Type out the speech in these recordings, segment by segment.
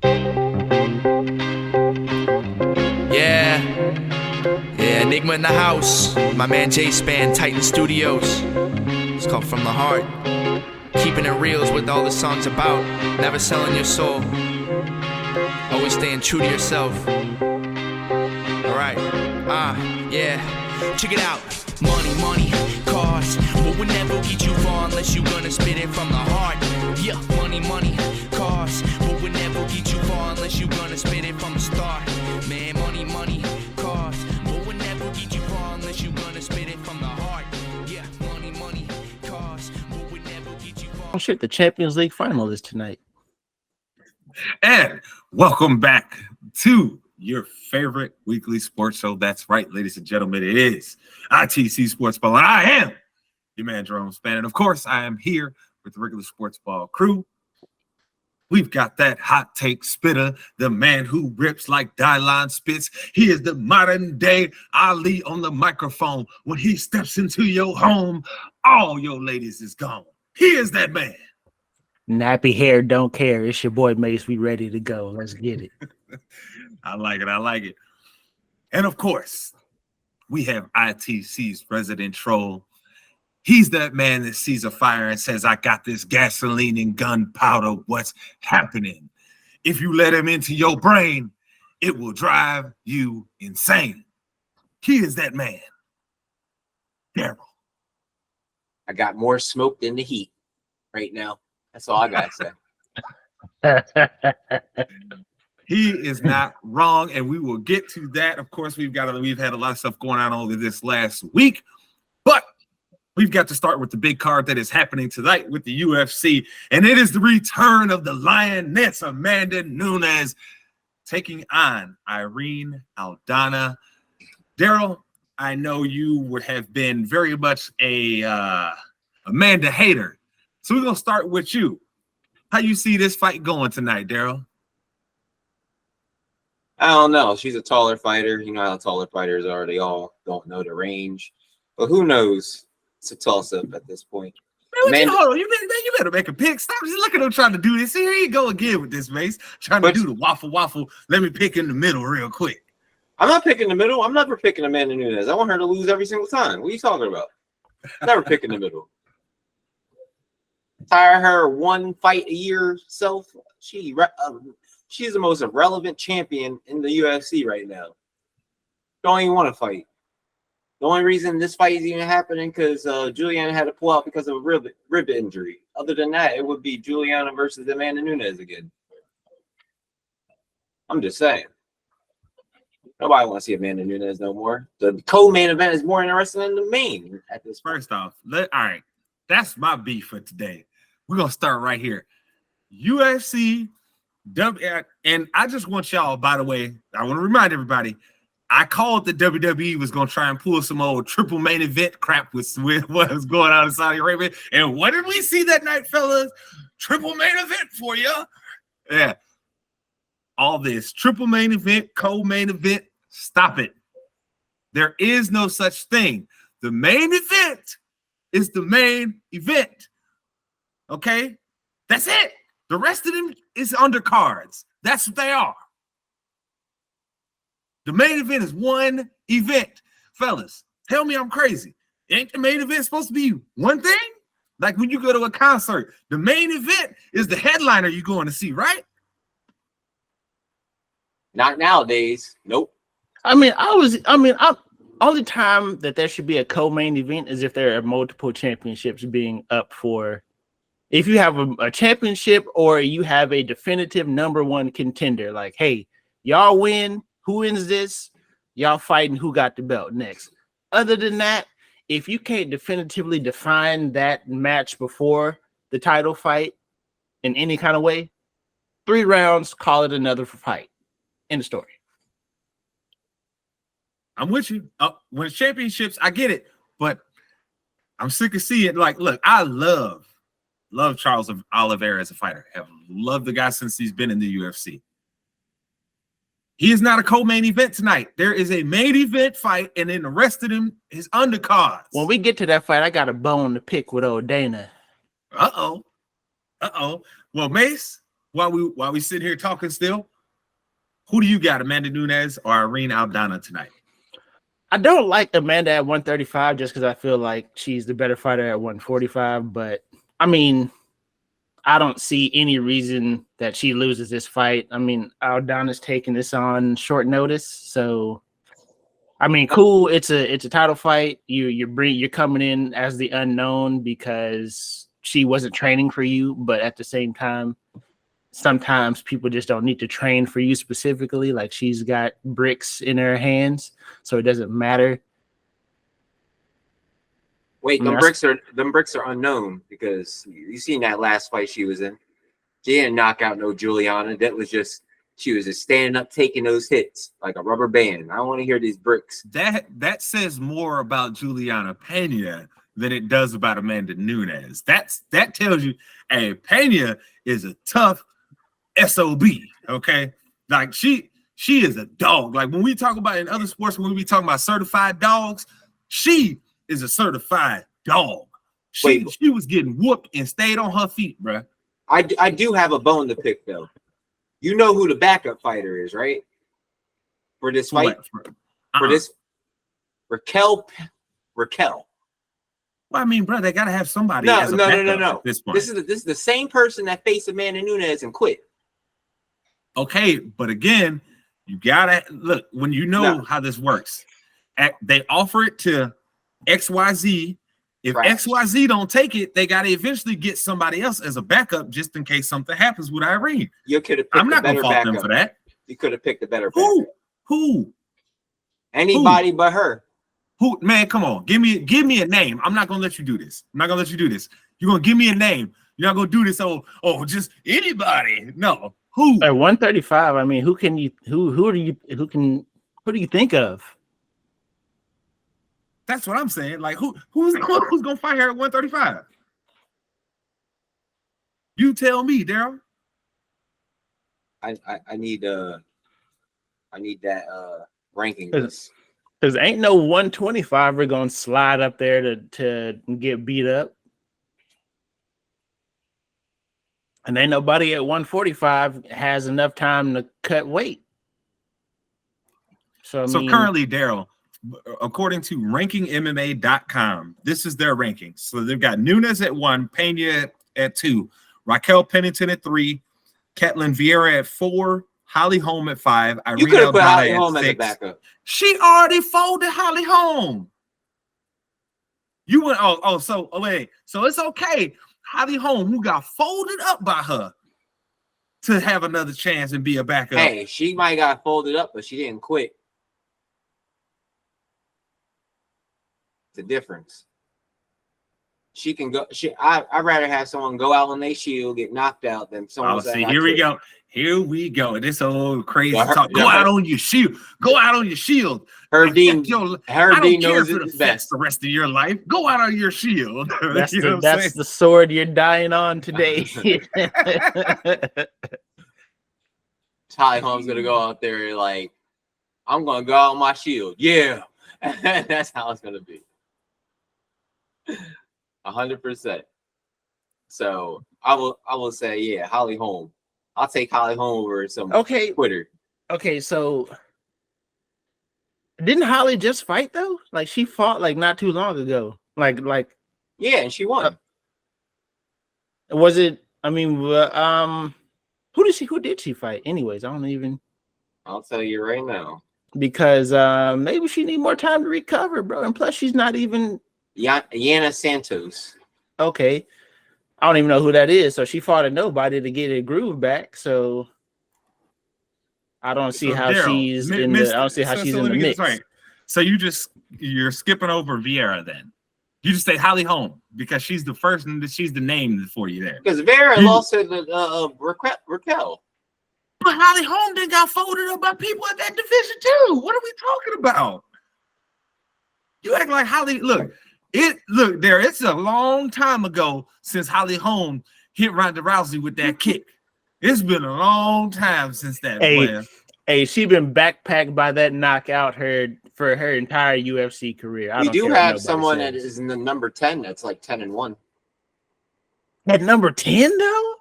Yeah, Enigma in the house. My man J-Span, Titan Studios. It's called From the Heart. Keeping it real is what all the song's about. Never selling your soul. Always staying true to yourself. Alright, yeah. Check it out. Money, cars, but we'll never get you far unless you gonna spit it from the heart. Yeah, money, cars, but we'll never get you far unless you gonna spit it from the start. Man, money, cars, but we'll never get you far unless you gonna spit it from the heart. Yeah, money, cars, but we'll never get you far. Oh shit, the Champions League final is tonight. And welcome back to your favorite weekly sports show. That's right, ladies and gentlemen, it is ITC Sportsball, and I am your man, Darrell Keep. And of course, I am here with the regular Sportsball crew. We've got that hot take spitter, the man who rips like Dylon spits. He is the modern day Ali on the microphone. When he steps into your home, all your ladies is gone. He is that man. Nappy hair, don't care. It's your boy Mace. We ready to go. Let's get it. I like it. And of course, we have ITC's resident troll. He's that man that sees a fire and says, I got this gasoline and gunpowder. What's happening? If you let him into your brain, it will drive you insane. He is that man. Darrell. I got more smoke than the heat right now. That's all I gotta say. He is not wrong, and we will get to that. Of course, we've had a lot of stuff going on over this last week, but we've got to start with the big card that is happening tonight with the UFC, and it is the return of the Lioness, Amanda Nunes, taking on Irene Aldana. Darrell, I know you would have been very much a Amanda hater, so we're gonna start with you. How you see this fight going tonight, Darrell? I don't know. She's a taller fighter. You know how taller fighters are. They all don't know the range. But who knows? It's a toss-up at this point. Man, hold on. You better make a pick. Stop. Just look at him trying to do this. Here you go again with this, Mace. Trying to do the waffle. Let me pick in the middle real quick. I'm not picking the middle. I'm never picking Amanda Nunes. I want her to lose every single time. What are you talking about? Never picking the middle. Tire her one fight a year self. She's the most irrelevant champion in the UFC right now. Don't even want to fight. The only reason this fight is even happening because Juliana had to pull out because of a rib injury. Other than that, it would be Juliana versus Amanda Nunes again. I'm just saying. Nobody wants to see Amanda Nunes no more. The co-main event is more interesting than the main at this point. First off, all right. That's my beef for today. We're going to start right here. UFC, and I just want y'all, by the way, I want to remind everybody, I called the WWE was going to try and pull some old triple main event crap with what was going on in Saudi Arabia. And what did we see that night, fellas? Triple main event for you. Yeah. All this triple main event, co-main event, stop it. There is no such thing. The main event is the main event. Okay? That's it. The rest of them is undercards. That's what they are. The main event is one event. Fellas, tell me I'm crazy. Ain't the main event supposed to be one thing? Like when you go to a concert, the main event is the headliner you're going to see, right? Not nowadays. Nope. Only time that there should be a co-main event is if there are multiple championships being up for. If you have a championship or you have a definitive number one contender, like, hey, y'all win. Who wins this? Y'all fighting who got the belt next. Other than that, if you can't definitively define that match before the title fight in any kind of way, 3 rounds, call it another fight. End of story. I'm with you. When it's championships, I get it, but I'm sick of seeing. Like, look, I love Charles Oliveira as a fighter. Have loved the guy since he's been in the UFC. He is not a co-main event tonight. There is a main event fight, and then the rest of them is undercards. When we get to that fight, I got a bone to pick with old Dana. Uh-oh. Well, Mace, while we sit here talking still, who do you got, Amanda Nunes or Irene Aldana tonight? I don't like Amanda at 135 just because I feel like she's the better fighter at 145. But I mean, I don't see any reason that she loses this fight. I mean, Aldana's taking this on short notice, so I mean, cool. It's a title fight. You're coming in as the unknown because she wasn't training for you, but at the same time, sometimes people just don't need to train for you specifically. Like she's got bricks in her hands, so it doesn't matter. Wait, them bricks are unknown because you seen that last fight she was in. She didn't knock out no Juliana. That was just she was just standing up taking those hits like a rubber band. I don't want to hear these bricks. That says more about Juliana Pena than it does about Amanda Nunes. That tells you, hey, Pena is a tough SOB, okay? Like she is a dog. Like when we talk about in other sports, when we talk about certified dogs, she is a certified dog. She was getting whooped and stayed on her feet, bro. I do have a bone to pick though. You know who the backup fighter is, right? For this fight, for this Raquel. Well, I mean, bro, they gotta have somebody. No. At this point. This is the same person that faced Amanda Nunes and quit. Okay, but again, you gotta look when you know how this works. They offer it to XYZ. If XYZ don't take it, they gotta eventually get somebody else as a backup just in case something happens with Irene. You could have. I'm not gonna fault them for that. You could have picked a better backup. Who? Anybody but her. Who? Man, come on. Give me a name. I'm not gonna let you do this. You're gonna give me a name. You're not gonna do this. Oh, just anybody. No. Who? At 135, I mean, who do you think of? That's what I'm saying. Like who's gonna fight her at 135? You tell me, Darrell. I need that ranking. Because ain't no 125er gonna slide up there to get beat up. And ain't nobody at 145 has enough time to cut weight. So currently, Darrell, according to rankingmma.com, this is their ranking. So they've got Nunes at 1, Pena at 2, Raquel Pennington at 3, Ketlin Vieira at 4, Holly Holm at 5. You could have put Holly Holm as a backup. She already folded Holly Holm. You went so it's okay. Holly Holm, who got folded up by her, to have another chance and be a backup. Hey, she might got folded up, but she didn't quit. It's a difference. She can go. I'd rather have someone go out on their shield, get knocked out, than someone. See, here we go. Here we go. This old crazy talk. Go out on your shield. Go out on your shield. Herdean knows it best. The rest of your life. Go out on your shield. That's the sword you're dying on today. Holly Holm's gonna go out there and like, I'm gonna go out on my shield. Yeah, that's how it's gonna be. 100%. So I will say, yeah, Holly Holm. I'll take Holly Holm over some Twitter. Okay, so didn't Holly just fight though? Like she fought like not too long ago. Like yeah, and she won. Was it? I mean, who did she fight? Anyways, I'll tell you right now. Because maybe she need more time to recover, bro. And plus, she's not even Yana Santos. Okay. I don't even know who that is. So she fought a nobody to get a groove back. So I don't see how she's in the. I don't see how she's in the mix. Right. So you're skipping over Vieira then. You just say Holly Holm because she's the first and she's the name for you there. Because Vieira lost to Raquel. But Holly Holm then got folded up by people at that division too. What are we talking about? You act like Holly. Look there. It's a long time ago since Holly Holm hit Ronda Rousey with that kick. It's been a long time since that. Hey, she been backpacked by that knockout for her entire UFC career. We do have someone that is in the number 10 that's like 10-1. At number 10 though,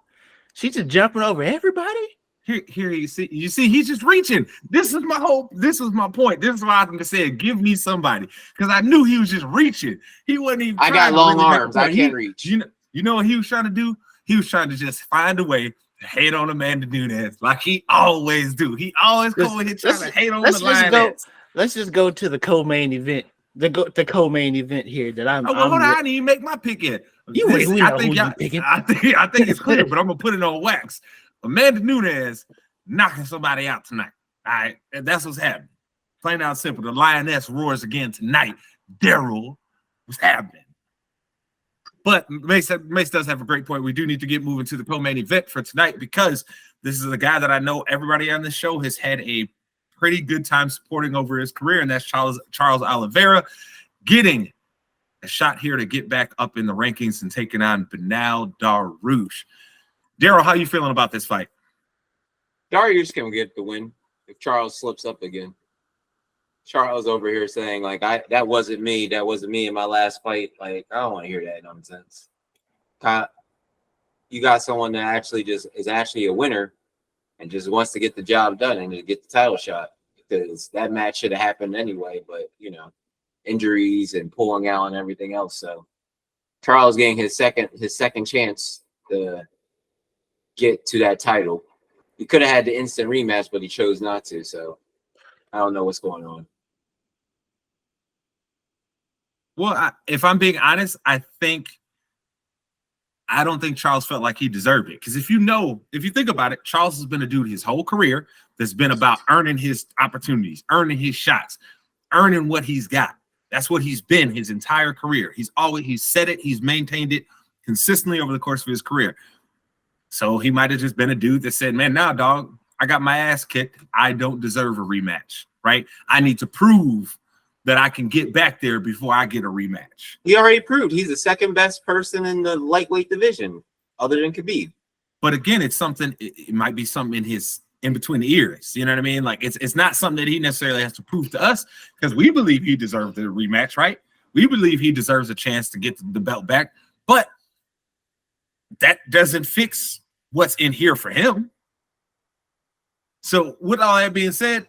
She's just jumping over everybody. Here you see he's just reaching. This is my hope. This is my point. This is why I'm just saying, give me somebody, because I knew he was just reaching. He wasn't even. I got long arms. I can't reach. You know what he was trying to do? He was trying to just find a way to hate on Amanda Nunes, like he always do. He always come over here trying to hate on the Lioness. Let's just go to the co-main event. The co-main event here that I'm. Oh, well, hold on, I didn't even make my pick yet. I think it's clear, but I'm gonna put it on wax. Amanda Nunes knocking somebody out tonight. All right, and that's what's happening. Plain out simple. The Lioness roars again tonight. Darrell, what's happening? But Mace does have a great point. We do need to get moving to the co-main event for tonight, because this is a guy that I know everybody on this show has had a pretty good time supporting over his career, and that's Charles Oliveira, getting a shot here to get back up in the rankings and taking on Beneil Dariush. Darrell, how you feeling about this fight? Dariush can get the win if Charles slips up again. Charles over here saying, like, that wasn't me in my last fight. Like, I don't want to hear that nonsense. You got someone that actually just is actually a winner and just wants to get the job done and to get the title shot, because that match should have happened anyway, but injuries and pulling out and everything else. So Charles getting his second chance to get to that title. He could have had the instant rematch, but he chose not to. So I don't know what's going on. Well, if I'm being honest, I don't think Charles felt like he deserved it. Because if you think about it, Charles has been a dude his whole career that's been about earning his opportunities, earning his shots, earning what he's got. That's what he's been his entire career. He's said it, he's maintained it consistently over the course of his career. So he might have just been a dude that said, man, nah, dog, I got my ass kicked. I don't deserve a rematch, right? I need to prove that I can get back there before I get a rematch. He already proved he's the second best person in the lightweight division other than Khabib. But again, it's something, it might be something in between the ears. You know what I mean? Like it's not something that he necessarily has to prove to us, because we believe he deserves the rematch, right? We believe he deserves a chance to get the belt back, but that doesn't fix what's in here for him. So with all that being said,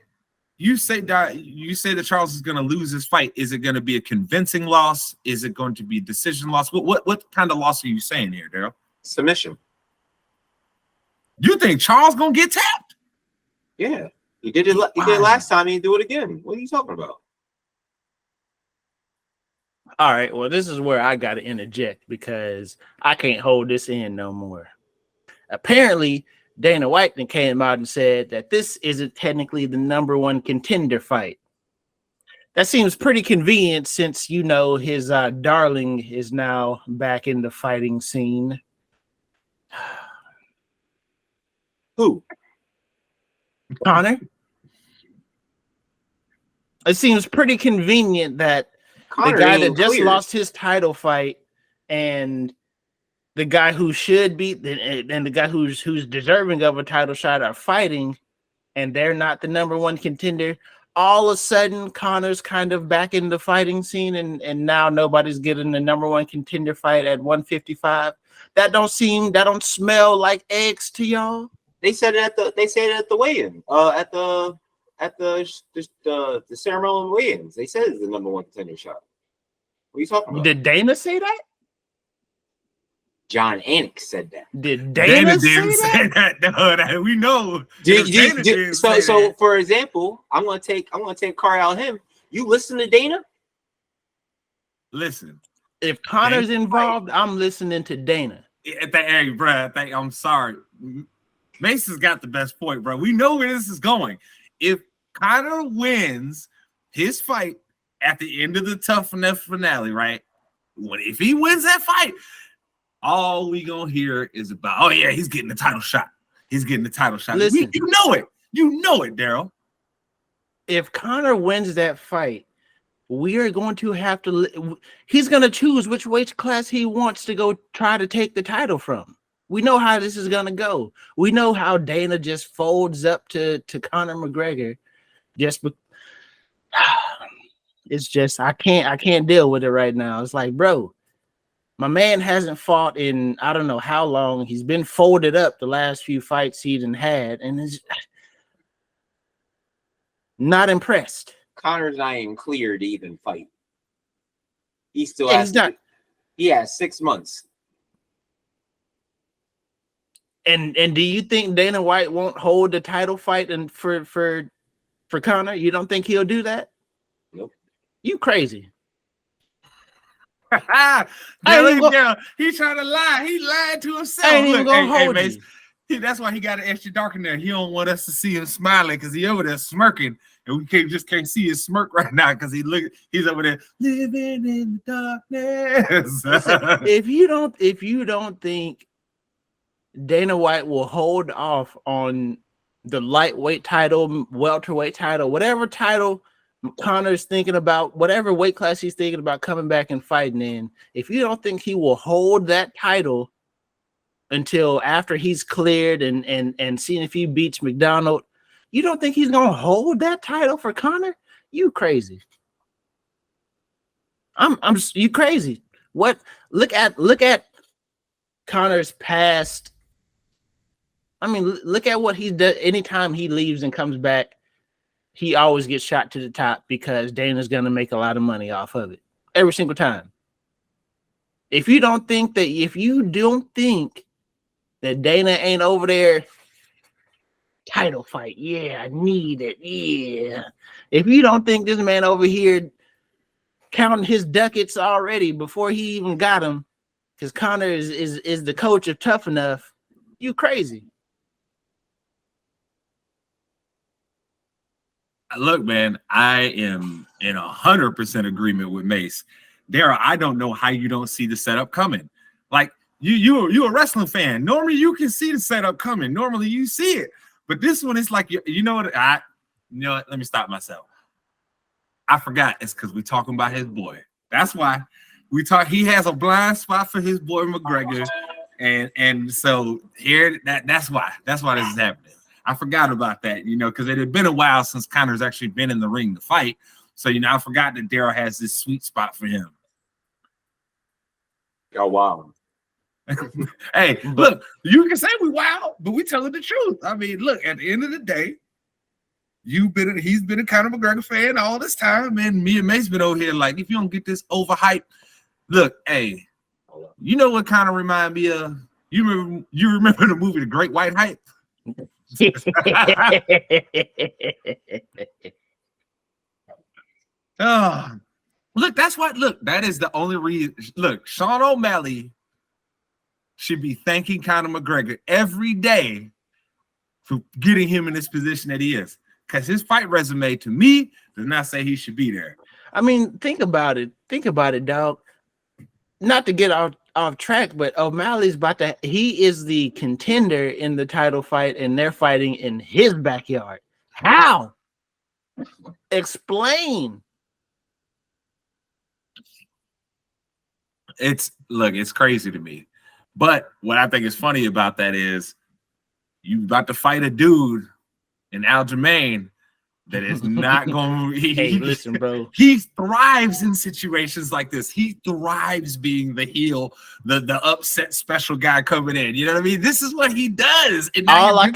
you say that Charles is going to lose this fight. Is it going to be a convincing loss? Is it going to be a decision loss? What kind of loss are you saying here, Darrell? Submission. You think Charles going to get tapped? Yeah. He did it last time. He do it again. What are you talking about? All right. Well, this is where I got to interject, because I can't hold this in no more. Apparently, Dana White then came out and said that this isn't technically the number one contender fight. That seems pretty convenient, since his darling is now back in the fighting scene. Who? Conor. It seems pretty convenient that Conor the guy that just cleared. lost his title fight and the guy who should be and the guy who's deserving of a title shot are fighting, and they're not the number one contender. All of a sudden, Conor's kind of back in the fighting scene, and now nobody's getting the number one contender fight at 155. That don't smell like eggs to y'all. They said it at the weigh-in. At the ceremonial weigh-ins. They said it's the number one contender shot. What are you talking about? Did Dana say that? John Anik said that. Did Dana didn't say that? No, we know. So for example, I'm gonna take Carl out him. You listen to Dana? Listen. If Conor's involved, I'm listening to Dana. Hey, bro, I'm sorry. Mason's got the best point, bro. We know where this is going. If Conor wins his fight at the end of the tough enough finale, right? If he wins that fight, all we gonna hear is about, oh yeah, he's getting the title shot. He's getting the title shot. Listen, you know it. You know it, Darrell. If Conor wins that fight, we are going to have to. He's going to choose which weight class he wants to go try to take the title from. We know how this is going to go. We know how Dana just folds up to Conor McGregor. It's just I can't deal with it right now. It's like, bro, My man hasn't fought in I don't know how long. He's been folded up the last few fights he's had, and is not impressed. Connor's not even clear to even fight. He still Yeah, has he's not. He has 6 months. And do you think Dana White won't hold the title fight and for Conor? You don't think he'll do that? Nope. You crazy. Darrell, he's trying to lie. He lied to himself. I ain't even gonna hold Mace, you. that's why he got it extra dark in there. He don't want us to see him smiling because he over there smirking, and we can't see his smirk right now because he's over there living in the darkness. Listen, if you don't think Dana White will hold off on the lightweight title, welterweight title, whatever title Conor's thinking about, whatever weight class he's thinking about coming back and fighting in, if you don't think he will hold that title until after he's cleared and seeing if he beats McDonald, you don't think he's gonna hold that title for Conor? You crazy. You crazy. What look at Conor's past. I mean, look at what he's done. Anytime he leaves and comes back, he always gets shot to the top because Dana's going to make a lot of money off of it every single time. If you don't think that Dana ain't over there, title fight, yeah, I need it, yeah. If you don't think this man over here counting his ducats already before he even got him, because Conor is the coach of Tough Enough, you crazy. Look, man, I am in 100% agreement with Mace. Darrell, I don't know how you don't see the setup coming. Like you a wrestling fan. Normally you can see the setup coming. Normally you see it, but this one is like you know what? Let me stop myself. I forgot. It's because we're talking about his boy. That's why we talk. He has a blind spot for his boy McGregor, and so here that's why this is happening. I forgot about that, because it had been a while since Conor's actually been in the ring to fight. So, I forgot that Darrell has this sweet spot for him. Oh, wow. Hey, look, you can say we wild, but we telling the truth. I mean, look, at the end of the day, he's been a Conor McGregor fan all this time, and me and Mace been over here like, if you don't get this overhyped, look, hey, you know what Conor remind me of? You remember the movie The Great White Hype? Look, that is the only reason. Look, Sean O'Malley should be thanking Conor McGregor every day for getting him in this position that he is, because his fight resume to me does not say he should be there. I mean, think about it, dog. Not to get off track, but O'Malley's he is the contender in the title fight, and they're fighting in his backyard. How? Explain. It's crazy to me. But what I think is funny about that is you about to fight a dude in Aljamain that is not going to. Hey, listen, bro. He thrives in situations like this. He thrives being the heel, the upset special guy coming in. You know what I mean? This is what he does. And all I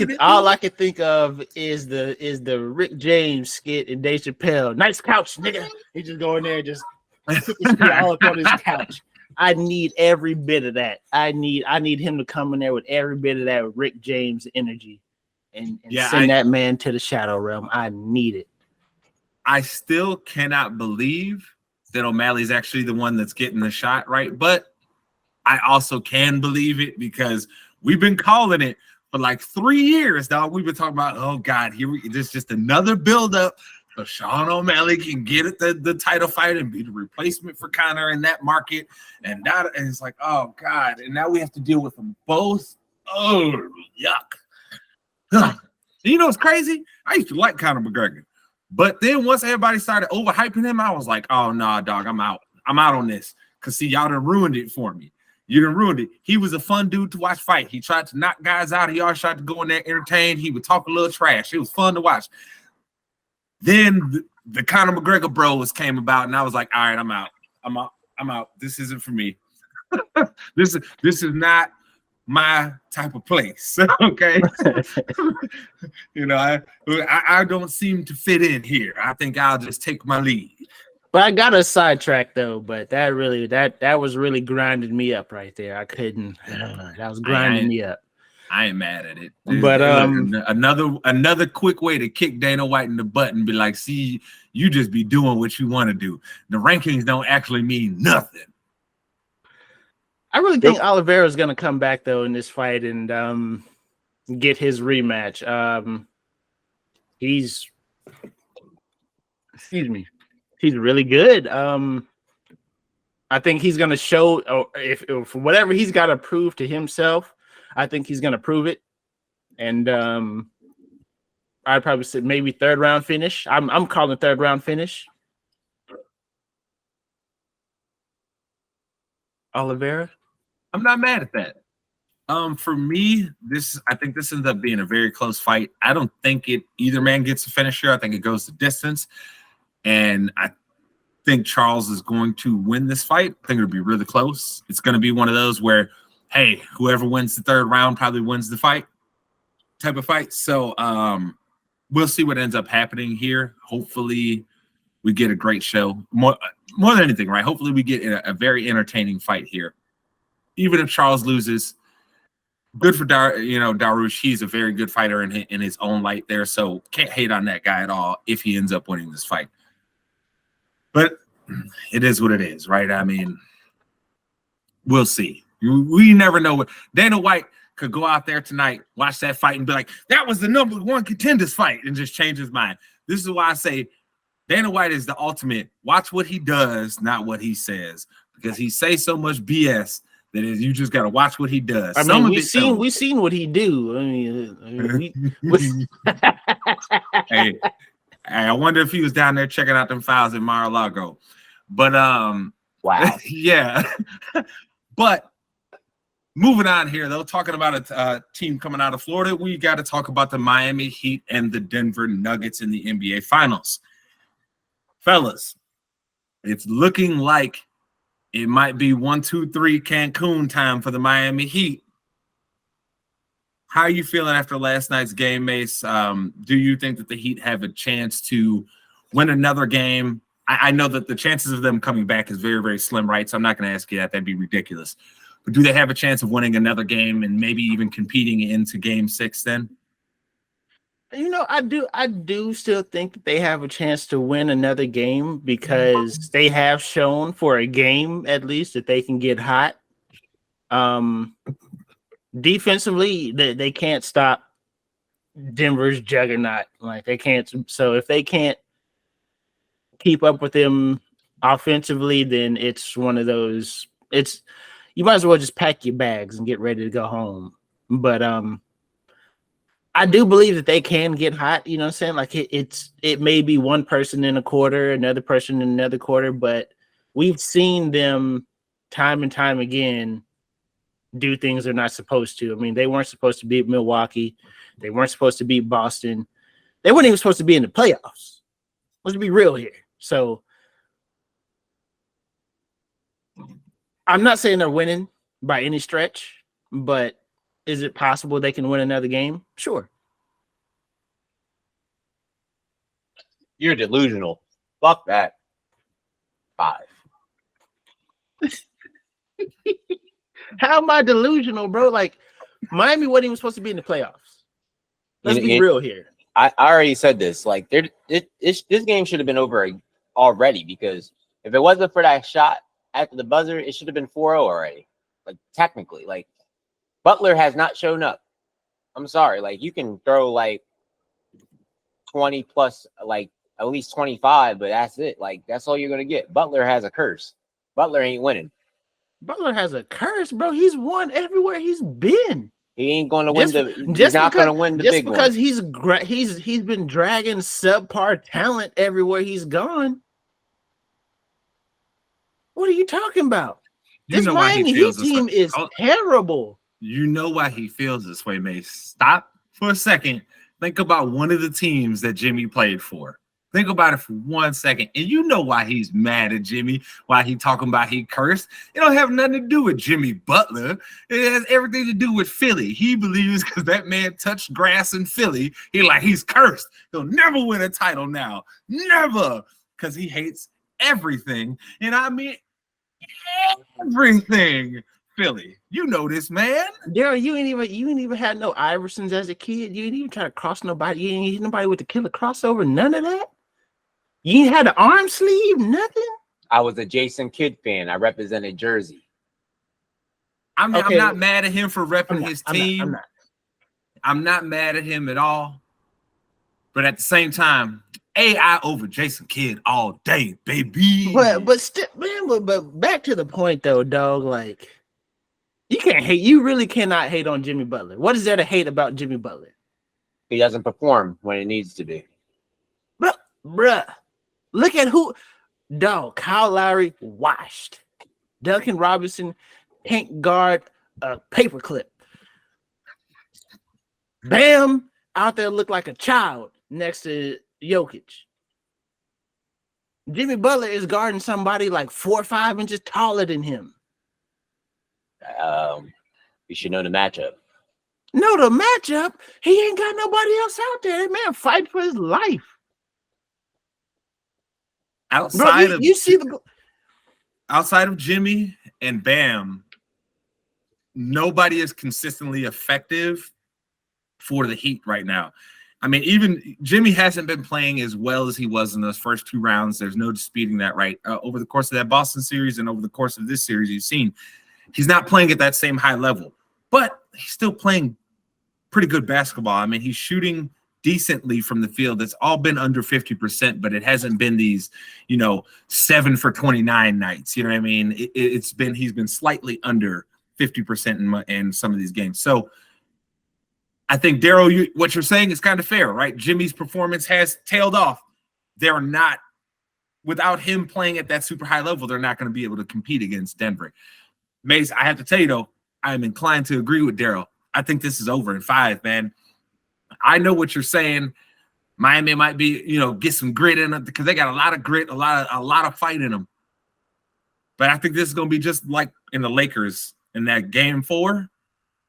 could think of is the Rick James skit in Dave Chappelle. Nice couch, nigga. He just go in there and just put his feet all up on his couch. I need every bit of that. I need him to come in there with every bit of that Rick James energy. And send that man to the shadow realm. I need it. I still cannot believe that O'Malley's actually the one that's getting the shot, right? But I also can believe it because we've been calling it for like 3 years, dog. We've been talking about, oh God, there's just another buildup so Sean O'Malley can get it the title fight and be the replacement for Conor in that market. And it's like, oh God. And now we have to deal with them both. Oh, yuck. You know what's crazy? I used to like Conor McGregor, but then once everybody started overhyping him, I was like, "Oh no, dog, I'm out. I'm out on this." Cause see, y'all done ruined it for me. You done ruined it. He was a fun dude to watch fight. He tried to knock guys out. He always tried to go in there entertain. He would talk a little trash. It was fun to watch. Then the Conor McGregor bros came about, and I was like, "All right, I'm out. I'm out. This isn't for me." This is not my type of place. Okay. I don't seem to fit in here. I think I'll just take my lead. But I got a sidetrack though, but that was really grinding me up right there. I couldn't. That was grinding me up. I ain't mad at it. But another quick way to kick Dana White in the butt and be like, see, you just be doing what you want to do. The rankings don't actually mean nothing. I really think Oliveira is going to come back though in this fight and get his rematch. He's really good. I think he's going to show if whatever he's got to prove to himself. I think he's going to prove it, and I'd probably say maybe third round finish. I'm calling third round finish. Oliveira. I'm not mad at that. For me, I think this ends up being a very close fight. I don't think either man gets a finisher. I think it goes to distance, and I think Charles is going to win this fight. I think it'll be really close. It's going to be one of those where, hey, whoever wins the third round probably wins the fight type of fight. So we'll see what ends up happening here. Hopefully we get a great show. More than anything, right? Hopefully we get a very entertaining fight here. Even if Charles loses, good for Darush. He's a very good fighter in his own light there. So can't hate on that guy at all if he ends up winning this fight. But it is what it is, right? I mean, we'll see. We never know what Dana White could go out there tonight, watch that fight, and be like, that was the number one contenders fight, and just change his mind. This is why I say Dana White is the ultimate. Watch what he does, not what he says, because he says so much BS that you just got to watch what he does. I mean, we've seen what he do. Hey, I wonder if he was down there checking out them files in Mar-a-Lago. But wow, yeah. But moving on here, though, talking about a team coming out of Florida, we got to talk about the Miami Heat and the Denver Nuggets in the NBA Finals. Fellas, it's looking like it might be 1, 2, 3 Cancun time for the Miami Heat. How are you feeling after last night's game, Mace? Do you think that the Heat have a chance to win another game? I know that the chances of them coming back is very, very slim, right? So I'm not going to ask you that. That'd be ridiculous. But do they have a chance of winning another game and maybe even competing into Game 6 then? I do still think that they have a chance to win another game because they have shown for a game at least that they can get hot. Defensively, they can't stop Denver's juggernaut. Like they can't. So if they can't keep up with them offensively, then it's one of those. You might as well just pack your bags and get ready to go home. But I do believe that they can get hot. You know what I'm saying? Like it may be one person in a quarter, another person in another quarter, but we've seen them time and time again do things they're not supposed to. I mean, they weren't supposed to beat Milwaukee. They weren't supposed to beat Boston. They weren't even supposed to be in the playoffs. Let's be real here. So I'm not saying they're winning by any stretch, but is it possible they can win another game? Sure. You're delusional. Fuck that. 5. How am I delusional, bro? Like, Miami wasn't even supposed to be in the playoffs. Let's be real here. I already said this. Like, this game should have been over already because if it wasn't for that shot after the buzzer, it should have been 4-0 already. Like, technically. Like, Butler has not shown up. I'm sorry. Like, you can throw, like, 20 plus, like, at least 25, but that's it. Like, that's all you're going to get. Butler has a curse. Butler ain't winning. Butler has a curse, bro. He's won everywhere he's been. He ain't going to win he's not going to win the big one. Just because he's been dragging subpar talent everywhere he's gone. What are you talking about? This Miami Heat team is terrible. You know why he feels this way, Mace. Stop for a second. Think about one of the teams that Jimmy played for. Think about it for 1 second. And you know why he's mad at Jimmy, why he talking about he cursed. It don't have nothing to do with Jimmy Butler. It has everything to do with Philly. He believes because that man touched grass in Philly, he's cursed. He'll never win a title now. Never. Because he hates everything. And I mean everything. Philly. You know this, man. Darrell, you ain't even had no Iversons as a kid. You ain't even try to cross nobody. You ain't nobody with the killer crossover. None of that. You ain't had an arm sleeve. Nothing. I was a Jason Kidd fan. I represented Jersey. I'm not mad at him for repping his team. I'm not mad at him at all. But at the same time, AI over Jason Kidd all day, baby. But still, man. But back to the point though, dog. Like. You can't hate. You really cannot hate on Jimmy Butler. What is there to hate about Jimmy Butler? He doesn't perform when it needs to be. Bruh, look at who. Dog, Kyle Lowry washed. Duncan Robinson can't guard a paperclip. Bam, out there looked like a child next to Jokic. Jimmy Butler is guarding somebody like 4 or 5 inches taller than him. You should know the matchup. No, the matchup. He ain't got nobody else out there. That man fight for his life. Outside of Jimmy and Bam, nobody is consistently effective for the Heat right now. I mean, even Jimmy hasn't been playing as well as he was in those first 2 rounds. There's no disputing that, right? Over the course of that Boston series and over the course of this series, you've seen he's not playing at that same high level, but he's still playing pretty good basketball. I mean, he's shooting decently from the field. It's all been under 50%, but it hasn't been these, 7 for 29 nights. You know what I mean? He's been slightly under 50% in some of these games. So I think, Darrell, what you're saying is kind of fair, right? Jimmy's performance has tailed off. They're not, without him playing at that super high level, they're not going to be able to compete against Denver. Mace, I have to tell you, though, I'm inclined to agree with Darrell. I think this is over in 5, man. I know what you're saying. Miami might be, get some grit in it because they got a lot of grit, a lot of fight in them. But I think this is going to be just like in the Lakers in that game 4,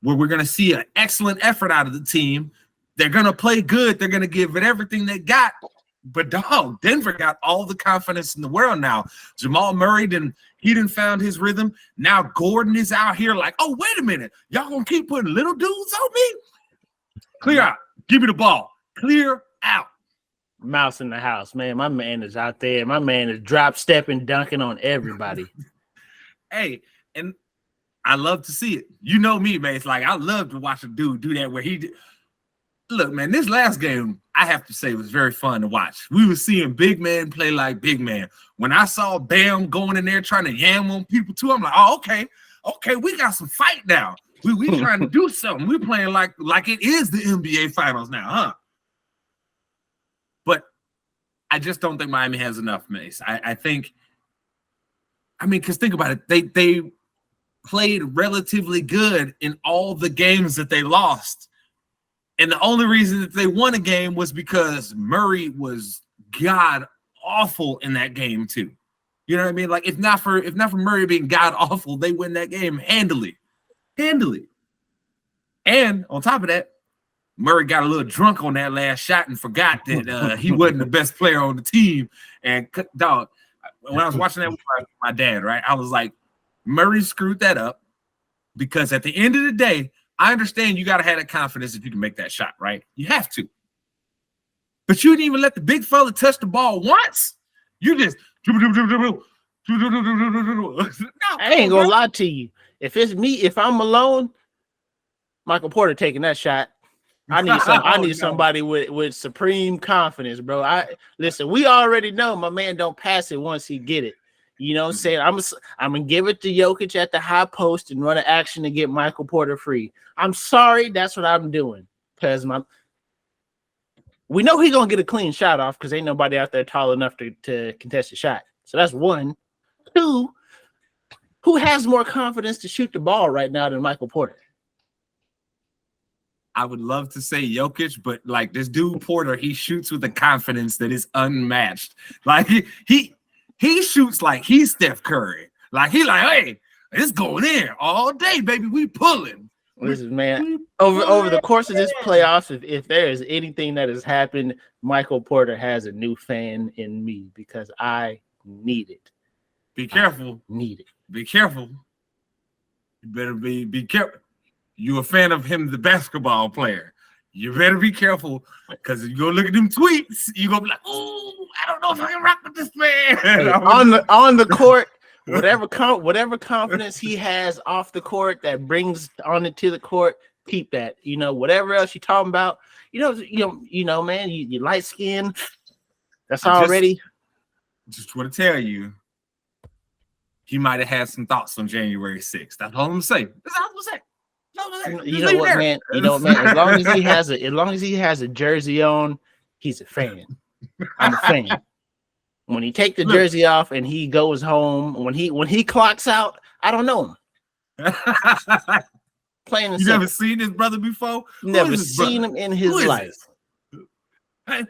where we're going to see an excellent effort out of the team. They're going to play good. They're going to give it everything they got. But dog, Denver got all the confidence in the world now. Jamal Murray didn't found his rhythm. Now Gordon is out here like, oh, wait a minute. Y'all gonna keep putting little dudes on me? Clear out. Give me the ball. Clear out. Mouse in the house, man. My man is out there. My man is drop stepping, dunking on everybody. Hey, and I love to see it. You know me, man. It's like I love to watch a dude do that where he did. Look, man, this last game, I have to say, was very fun to watch. We were seeing big man play like big man. When I saw Bam going in there trying to yam on people too, I'm like, oh, okay, we got some fight now. We trying to do something. We playing like it is the NBA Finals now, huh? But I just don't think Miami has enough, Mace. I think, because think about it, they played relatively good in all the games that they lost. And the only reason that they won a game was because Murray was god awful in that game too. You know what I mean? Like if not for Murray being god awful, they win that game handily. And on top of that, Murray got a little drunk on that last shot and forgot that he wasn't the best player on the team. And dog, when I was watching that with my dad, right, I was like, Murray screwed that up because at the end of the day, I understand you got to have that confidence that you can make that shot, right? You have to. But you didn't even let the big fella touch the ball once. You just I ain't gonna lie to you. If it's me, if I'm alone, Michael Porter taking that shot. I need somebody with supreme confidence, bro. Listen, we already know my man don't pass it once he get it. You know what I'm saying? I'm going to give it to Jokic at the high post and run an action to get Michael Porter free. I'm sorry, that's what I'm doing. Because we know he's going to get a clean shot off because ain't nobody out there tall enough to contest the shot. So that's 1. 2, who has more confidence to shoot the ball right now than Michael Porter? I would love to say Jokic, but like this dude Porter, he shoots with a confidence that is unmatched. Like he shoots like he's Steph Curry. Like he like, hey, it's going in all day, baby. We pulling. Listen, man, over the course of this playoffs, if there is anything that has happened, Michael Porter has a new fan in me because I need it. Be careful. Need it. Be careful. You better be careful. You a fan of him, the basketball player. You better be careful because you go look at them tweets, you gonna be like, oh, I don't know if I can rock with this man. Hey, on the court, whatever confidence he has off the court that brings on it to the court, keep that. You know, whatever else you're talking about, you know, man, you light skin. That's already. Just want to tell you, he might have had some thoughts on January 6th. That's all I'm gonna say. That's all I'm gonna say. You know what, man? As long as he has a jersey on, he's a fan. I'm a fan. When he take the jersey off and he goes home, when he clocks out, I don't know him. Plain and you simple. Never seen his brother before? Never seen him in his life. Hey,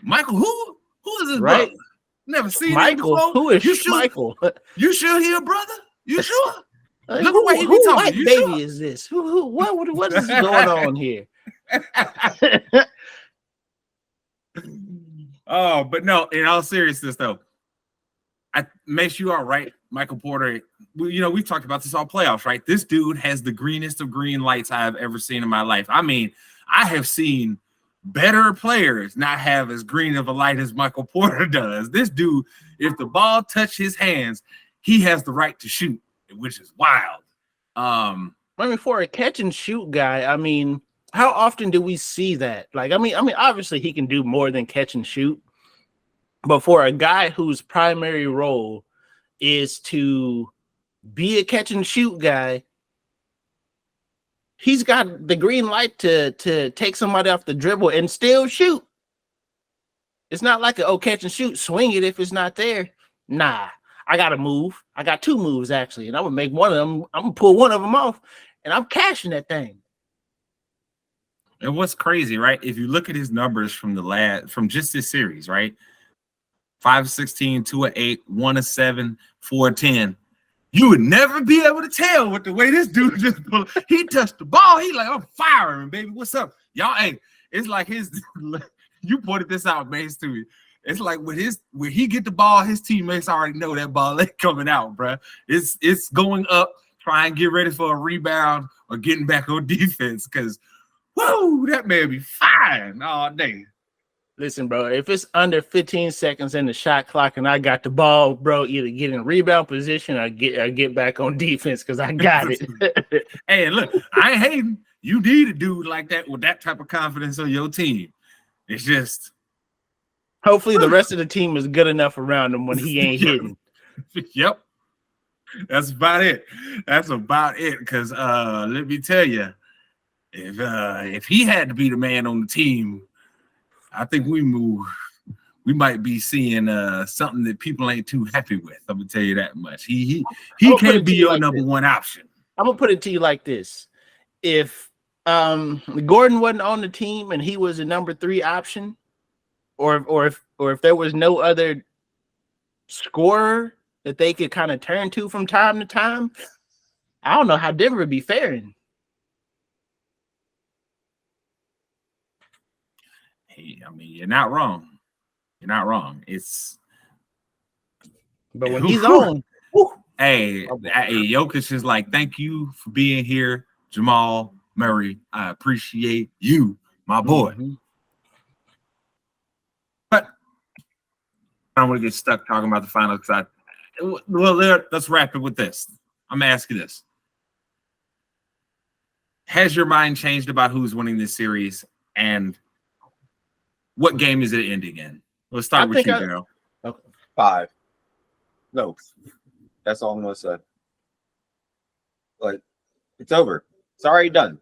Michael, who is his right? brother? Never seen Michael. him before? Who is Michael? You sure he a brother? You sure? Look the way he be who talking. white You baby sure? is this? What is going on here? Oh, but no, in all seriousness though, makes you all right, Michael Porter. We've talked about this all playoffs, right? This dude has the greenest of green lights I have ever seen in my life. I mean, I have seen better players not have as green of a light as Michael Porter does. This dude, if the ball touch his hands, he has the right to shoot, which is wild. I mean, for a catch and shoot guy, I mean, how often do we see that? Like, I mean, obviously he can do more than catch and shoot, but for a guy whose primary role is to be a catch and shoot guy, he's got the green light to take somebody off the dribble and still shoot. It's not like catch and shoot, swing it if it's not there. Nah, I got to move. I got two moves actually, and I'm gonna make one of them. I'm gonna pull one of them off, and I'm cashing that thing. And what's crazy, right? If you look at his numbers from just this series, right? 5-16, 2-8, 1-7, 4-10. You would never be able to tell with the way this dude just pulled. He touched the ball. He like, I'm firing, baby. What's up? Y'all, hey, it's like you pointed this out, man, to me. It's like when he get the ball, his teammates already know that ball ain't coming out, bro. It's going up, try and get ready for a rebound or getting back on defense because, whoa, that man be firing all day. Listen, bro, if it's under 15 seconds in the shot clock and I got the ball, bro, either get in rebound position or get back on defense because I got it. Hey, look, I ain't hating. You need a dude like that with that type of confidence on your team. It's just hopefully the rest of the team is good enough around him when he ain't hitting. Yep. That's about it. That's about it. Because let me tell you, if he had to be the man on the team, I think we might be seeing something that people ain't too happy with. I'm gonna tell you that much. He can't be your number one option. I'm gonna put it to you like this: if Gordon wasn't on the team and he was a number 3 option, or if there was no other scorer that they could kind of turn to from time to time, I don't know how Denver would be faring. I mean, you're not wrong. You're not wrong. But when he's on, hey, Jokic is like, thank you for being here, Jamal Murray. I appreciate you, my boy. Mm-hmm. But I don't want to get stuck talking about the finals because let's wrap it with this. I'm gonna ask you this: has your mind changed about who's winning this series and what game is it ending in? Let's start with you, Darrell. Okay. 5. No. That's all I'm going to say. Like, it's over. It's already done.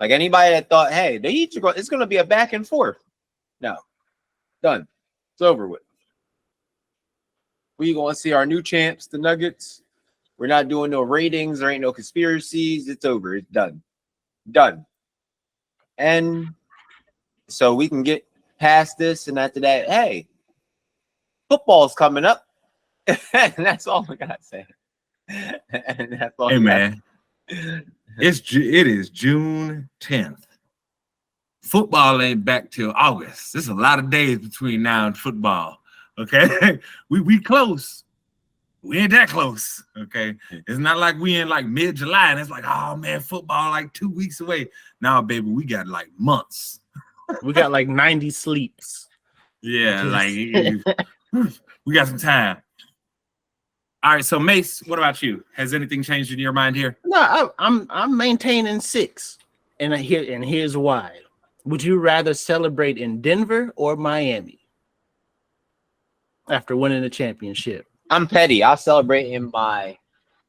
Like, anybody that thought, hey, it's going to be a back and forth. No. Done. It's over with. We going to see our new champs, the Nuggets. We're not doing no ratings. There ain't no conspiracies. It's over. It's done. Done. And so we can get past this, and after that, hey, football's coming up. And that's all I gotta say. And that's all. Hey man, it is June 10th. Football ain't back till August. There's a lot of days between now and football. Okay, we close. We ain't that close. Okay, it's not like we in like mid-July and it's like, oh man, football like 2 weeks away. Now, baby, we got like months. We got like 90 sleeps. Yeah, like we got some time. All right, so Mace, what about you? Has anything changed in your mind here? No, I'm maintaining 6, and here's why. Would you rather celebrate in Denver or Miami after winning the championship? I'm petty. I'll celebrate in my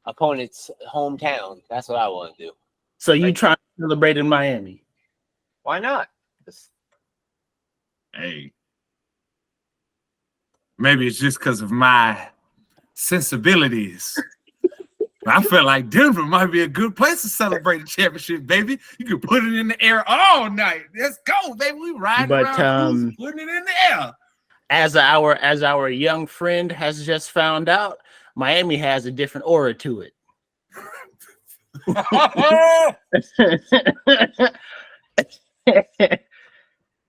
opponent's hometown. That's what I want to do. So you try to celebrate in Miami? Why not? Hey, maybe it's just because of my sensibilities. I feel like Denver might be a good place to celebrate a championship, baby. You can put it in the air all night. Let's go, baby. We riding around, putting it in the air. As our young friend has just found out, Miami has a different aura to it.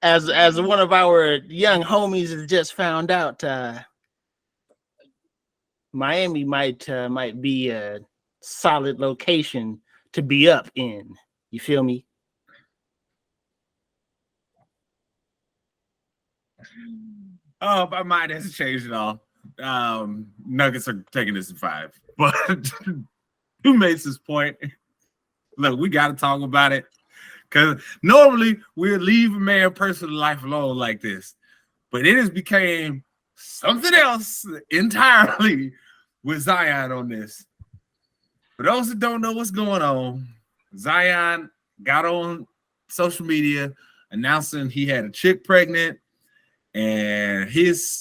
As one of our young homies has just found out, Miami might be a solid location to be up in. You feel me? Oh, my mind hasn't changed at all. Nuggets are taking this in 5. But who makes this point? Look, we got to talk about it. Because normally we'll leave a man personal life alone like this. But it has became something else entirely with Zion on this. For those that don't know what's going on, Zion got on social media announcing he had a chick pregnant, and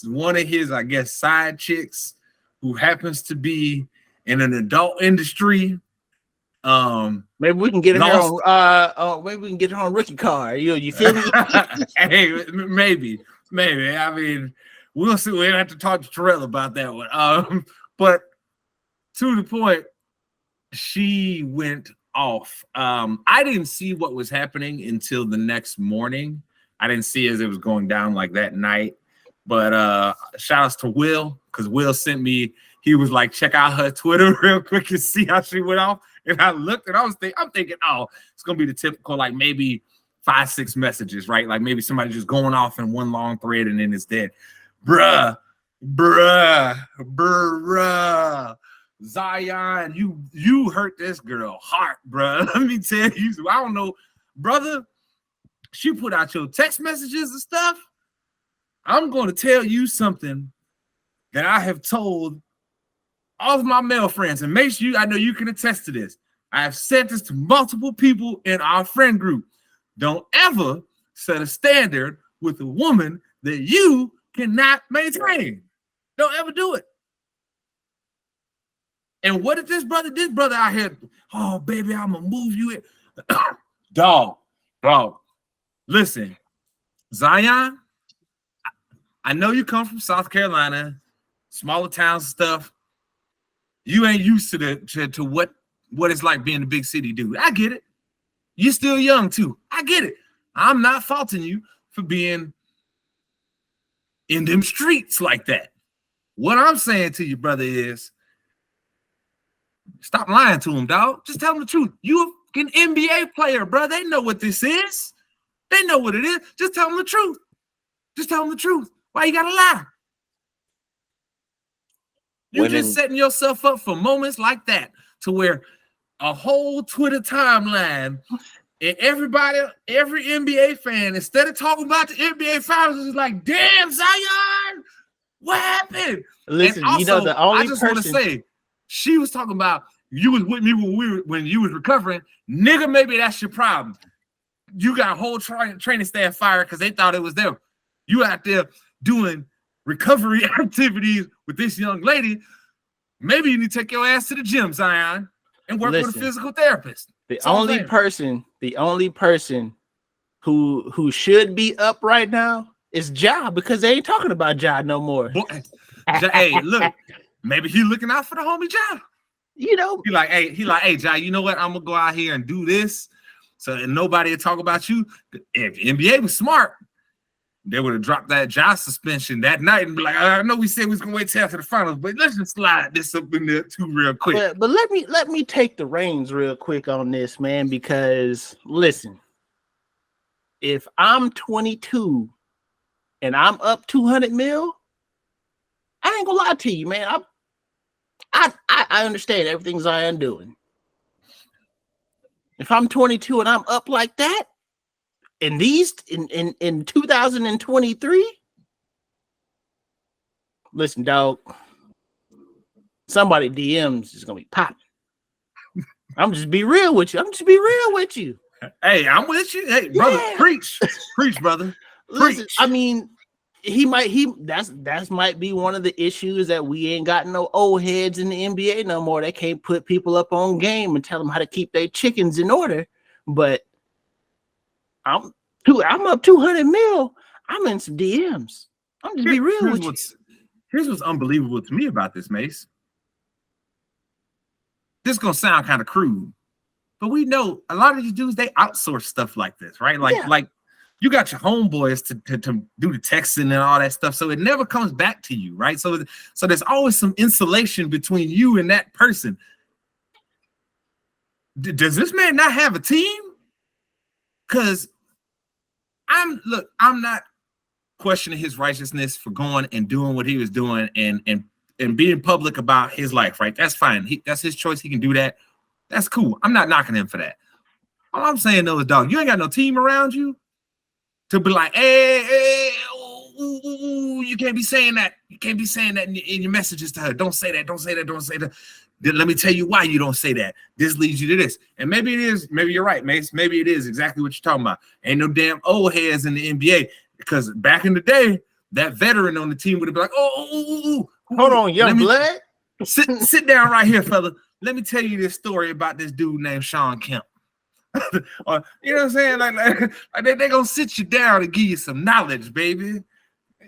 one of his, I guess, side chicks who happens to be in an adult industry. Maybe we can get her on. Maybe we can get her on rookie card. You feel me? Hey, maybe. I mean, we'll see. We'll have to talk to Terrell about that one. But to the point, she went off. I didn't see what was happening until the next morning. I didn't see as it was going down like that night. But shout outs to Will, because Will sent me. He was like, check out her Twitter real quick and see how she went off. And I looked and I'm thinking, oh, it's gonna be the typical like maybe 5-6 messages, right? Like maybe somebody just going off in one long thread and then it's dead. Bruh. Zion, you hurt this girl heart, bruh. Let me tell you, I don't know, brother. She put out your text messages and stuff. I'm going to tell you something that I have told all of my male friends, and make sure I know you can attest to this. I have said this to multiple people in our friend group. Don't ever set a standard with a woman that you cannot maintain. Don't ever do it. And what did this brother out here? Oh, baby, I'm gonna move you in. Dog. Listen, Zion, I know you come from South Carolina, smaller towns stuff. You ain't used to what it's like being a big city dude. I get it. You're still young too. I get it. I'm not faulting you for being in them streets like that. What I'm saying to you, brother, is stop lying to him, dog. Just tell him the truth. You an NBA player, bro. They know what this is. They know what it is. Just tell them the truth. Just tell them the truth. Why you gotta lie? You're just setting yourself up for moments like that to where a whole Twitter timeline and every NBA fan, instead of talking about the NBA finals, is like, damn, Zion, what happened? Listen, and also, you know, the only I just want to say, she was talking about you was with me when you was recovering. Nigga, maybe that's your problem. You got a whole training staff fired because they thought it was them. You out there doing recovery activities with this young lady. Maybe you need to take your ass to the gym, Zion, and work with a physical therapist. The only person who should be up right now is Ja, because they ain't talking about Ja no more. Hey, look, maybe he looking out for the homie Ja. You know, He like, hey, Ja, you know what? I'm gonna go out here and do this, so and nobody will talk about you. If NBA was smart, they would have dropped that Ja suspension that night and be like, I know we said we was gonna wait till after the finals, but let's just slide this up in there too real quick. But let me take the reins real quick on this, man, because listen, if I'm 22 and I'm up 200 mil, I ain't gonna lie to you, man. I understand everything Zion doing. If I'm 22 and I'm up like that, in 2023, listen, dog. Somebody DMs is gonna be popping. I'm just be real with you. Hey, I'm with you. Hey, brother, preach, brother. Listen, Preach. I mean, that's might be one of the issues that we ain't got no old heads in the NBA no more. They can't put people up on game and tell them how to keep their chickens in order. But I'm up 200 mil. I'm in some DMs. I'm just be real with you. Here's what's unbelievable to me about this, Mace. This is gonna sound kind of crude, but we know a lot of these dudes, they outsource stuff like this, right? Like you got your homeboys to do the texting and all that stuff, so it never comes back to you, right? So there's always some insulation between you and that person. Does this man not have a team? Because I'm not questioning his righteousness for going and doing what he was doing and being public about his life, right? That's fine. That's his choice. He can do that. That's cool. I'm not knocking him for that. All I'm saying though is, dog, you ain't got no team around you to be like, hey, ooh, you can't be saying that. You can't be saying that in your messages to her. Don't say that. Don't say that. Don't say that. Then let me tell you why you don't say that. This leads you to this. And maybe it is. Maybe you're right, Mace. Maybe it is exactly what you're talking about. Ain't no damn old heads in the NBA, because back in the day, that veteran on the team would have been like, hold on, young blood. Sit down right here, fella. Let me tell you this story about this dude named Sean Kemp. Or, you know what I'm saying? Like they're gonna sit you down and give you some knowledge, baby.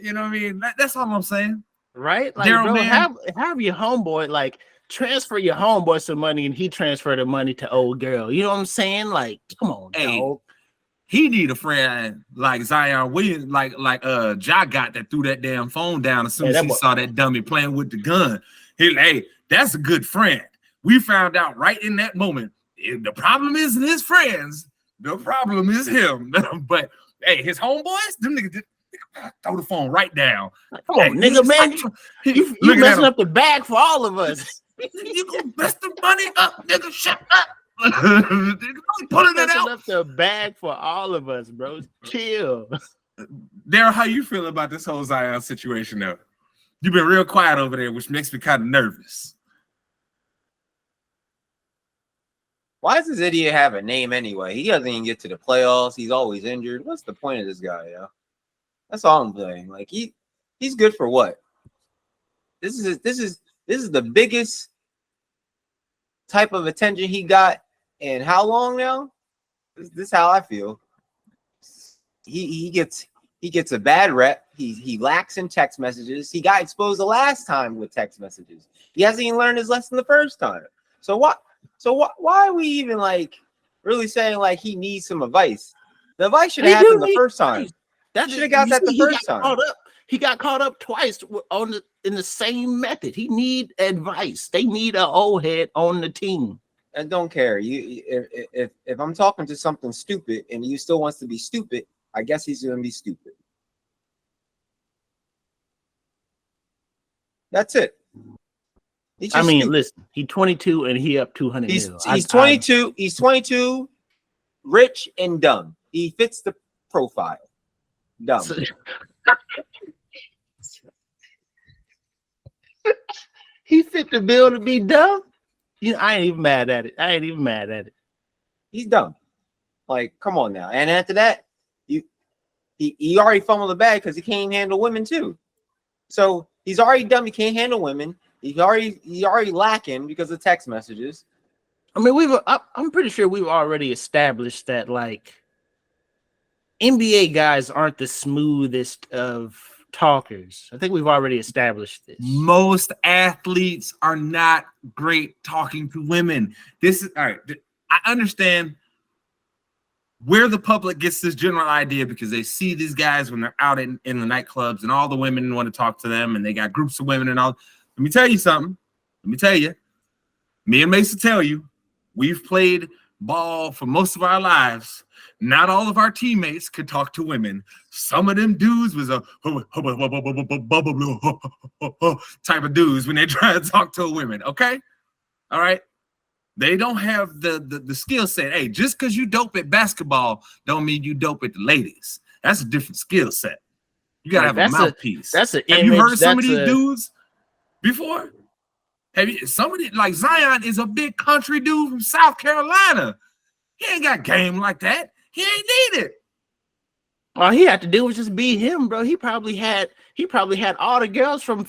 You know what I mean? That's all I'm saying. Right? Like, Darrell, bro, man, have your homeboy, like, transfer your homeboy some money and he transfer the money to old girl. You know what I'm saying? Like, come on, dog. He need a friend like Zion Williams, like Ja got that threw that damn phone down as soon as he saw that dummy playing with the gun. Hey, that's a good friend. We found out right in that moment. The problem isn't his friends. The problem is him. But hey, his homeboys, them niggas throw the phone right down. Come on, nigga, man. You messing up the bag for all of us. You gonna mess the money up, nigga. Shut up. Pulling it out. Up the bag for all of us, bro. Chill. Darrell, how you feel about this whole Zion situation though? You've been real quiet over there, which makes me kind of nervous. Why does this idiot have a name anyway? He doesn't even get to the playoffs. He's always injured. What's the point of this guy, yo? That's all I'm saying. Like he's good for what? This is the biggest type of attention he got in how long now? This is how I feel. He gets a bad rep. He lacks in text messages. He got exposed the last time with text messages. He hasn't even learned his lesson the first time. So why are we even like really saying like he needs some advice? The advice should have happened the first time. That should have got that the first time. He got caught up twice in the same method. He need advice. They need an old head on the team. And don't care. If I'm talking to something stupid and he still wants to be stupid, I guess he's gonna be stupid. That's it. I mean, stupid. Listen, he's 22 and he up 200. He's 22. He's 22, rich and dumb. He fits the profile. Dumb. He fit the bill to be dumb. You know, I ain't even mad at it. He's dumb. Like, come on now. And after that, he already fumbled the bag because he can't handle women too. So he's already dumb. He can't handle women. He's already lacking because of text messages. I mean, I'm pretty sure we've already established that, like, NBA guys aren't the smoothest of talkers. I think we've already established this. Most athletes are not great talking to women. This is all right. I understand where the public gets this general idea because they see these guys when they're out in the nightclubs and all the women want to talk to them and they got groups of women and all. Let me tell you something. Let me tell you. Me and Mason tell you, we've played ball for most of our lives. Not all of our teammates could talk to women. Some of them dudes was a type of dudes when they try to talk to women. Okay, all right. They don't have the skill set. Hey, just because you dope at basketball don't mean you dope at the ladies. That's a different skill set. You gotta have a mouthpiece. Have you heard of some of these dudes before? Have you? Somebody like Zion is a big country dude from South Carolina. He ain't got game like that. He ain't need it. All he had to do was just be him, bro. He probably had all the girls from